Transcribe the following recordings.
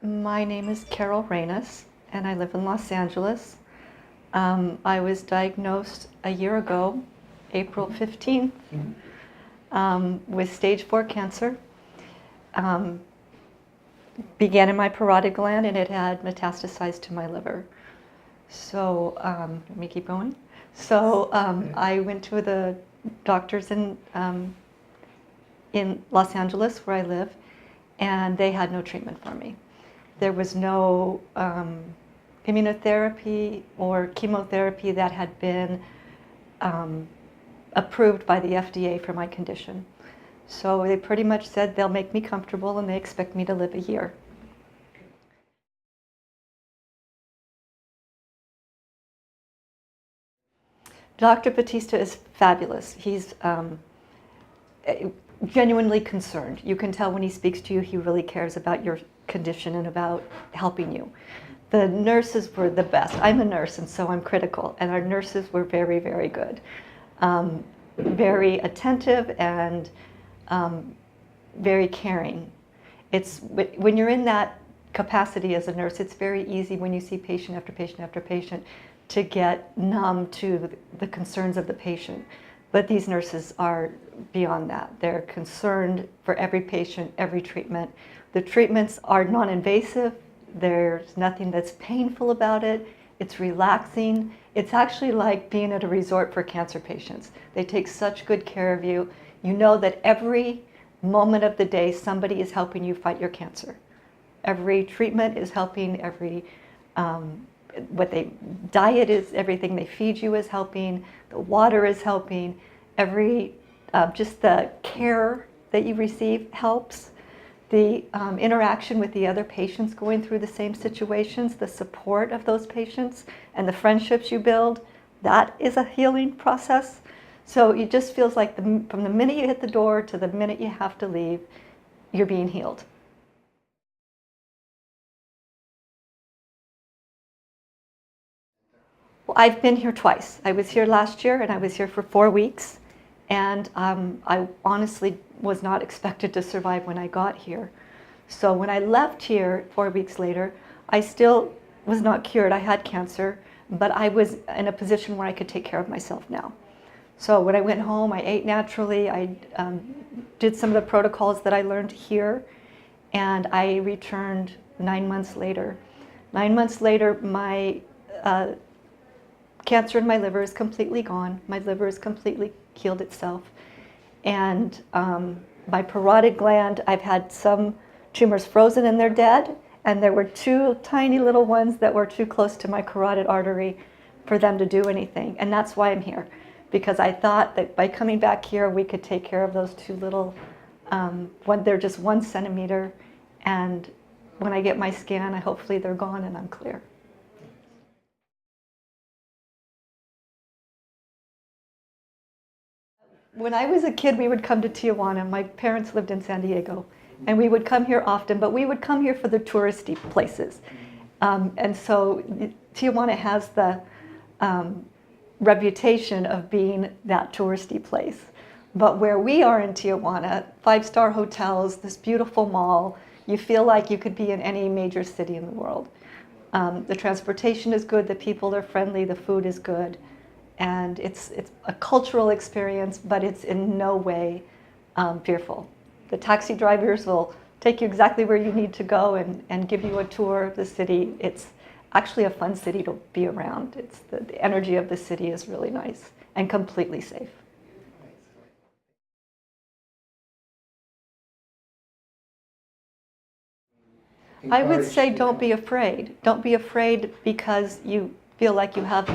My name is Carol Raanes, and I live in Los Angeles. I was diagnosed a year ago, April 15th, with stage 4 cancer. Began in my parotid gland, and it had metastasized to my liver. So let me keep going. So I went to the doctors in Los Angeles, where I live, and they had no treatment for me. There was no immunotherapy or chemotherapy that had been approved by the FDA for my condition. So they pretty much said they'll make me comfortable and they expect me to live a year. Dr. Batista is fabulous. He's genuinely concerned. You can tell when he speaks to you, he really cares about your condition and about helping you. The nurses were the best. I'm a nurse, and so I'm critical, and our nurses were very, very good. Very attentive and very caring. It's when you're in that capacity as a nurse, it's very easy when you see patient after patient after patient to get numb to the concerns of the patient. But these nurses are beyond that. They're concerned for every patient, every treatment. The treatments are non-invasive. There's nothing that's painful about it. It's relaxing. It's actually like being at a resort for cancer patients. They take such good care of you. You know that every moment of the day, somebody is helping you fight your cancer. Every treatment is helping, every diet is, everything they feed you is helping, the water is helping, just the care that you receive helps. The interaction with the other patients going through the same situations, the support of those patients, and the friendships you build, that is a healing process. So it just feels like from the minute you hit the door to the minute you have to leave, you're being healed. Well, I've been here twice. I was here last year, and I was here for 4 weeks. And I honestly was not expected to survive when I got here. So when I left here 4 weeks later, I still was not cured. I had cancer, but I was in a position where I could take care of myself now. So when I went home, I ate naturally. I did some of the protocols that I learned here, and I returned 9 months later. 9 months later, my cancer in my liver is completely gone. My liver is completely healed itself. And my parotid gland, I've had some tumors frozen and they're dead. And there were 2 tiny little ones that were too close to my carotid artery for them to do anything. And that's why I'm here. Because I thought that by coming back here, we could take care of those 2 little, they're just 1 centimeter. And when I get my scan, hopefully they're gone and I'm clear. When I was a kid, we would come to Tijuana. My parents lived in San Diego, and we would come here often, but we would come here for the touristy places. And so Tijuana has the reputation of being that touristy place. But where we are in Tijuana, 5-star hotels, this beautiful mall, you feel like you could be in any major city in the world. The transportation is good, the people are friendly, the food is good. And it's a cultural experience, but it's in no way fearful. The taxi drivers will take you exactly where you need to go and give you a tour of the city. It's actually a fun city to be around. The energy of the city is really nice and completely safe. I would say don't be afraid. Don't be afraid because you feel like you have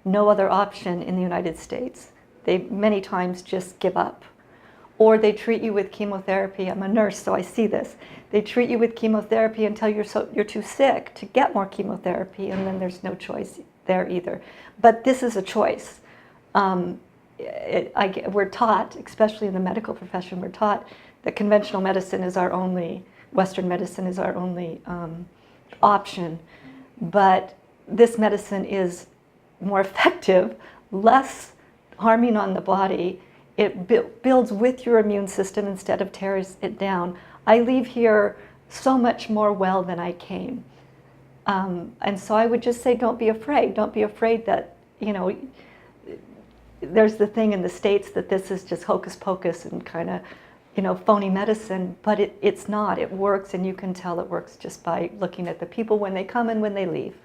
no other option in the United States. They many times just give up. Or they treat you with chemotherapy. I'm a nurse, so I see this. They treat you with chemotherapy until you're too sick to get more chemotherapy, and then there's no choice there either. But this is a choice. We're taught, especially in the medical profession, we're taught that conventional medicine is our only, Western medicine is our only option. But this medicine is more effective, less harming on the body. It builds with your immune system instead of tears it down. I leave here so much more well than I came. And so I would just say, don't be afraid. Don't be afraid that, you know, there's the thing in the States that this is just hocus pocus and kind of, you know, phony medicine, but it's not. It works, and you can tell it works just by looking at the people when they come and when they leave.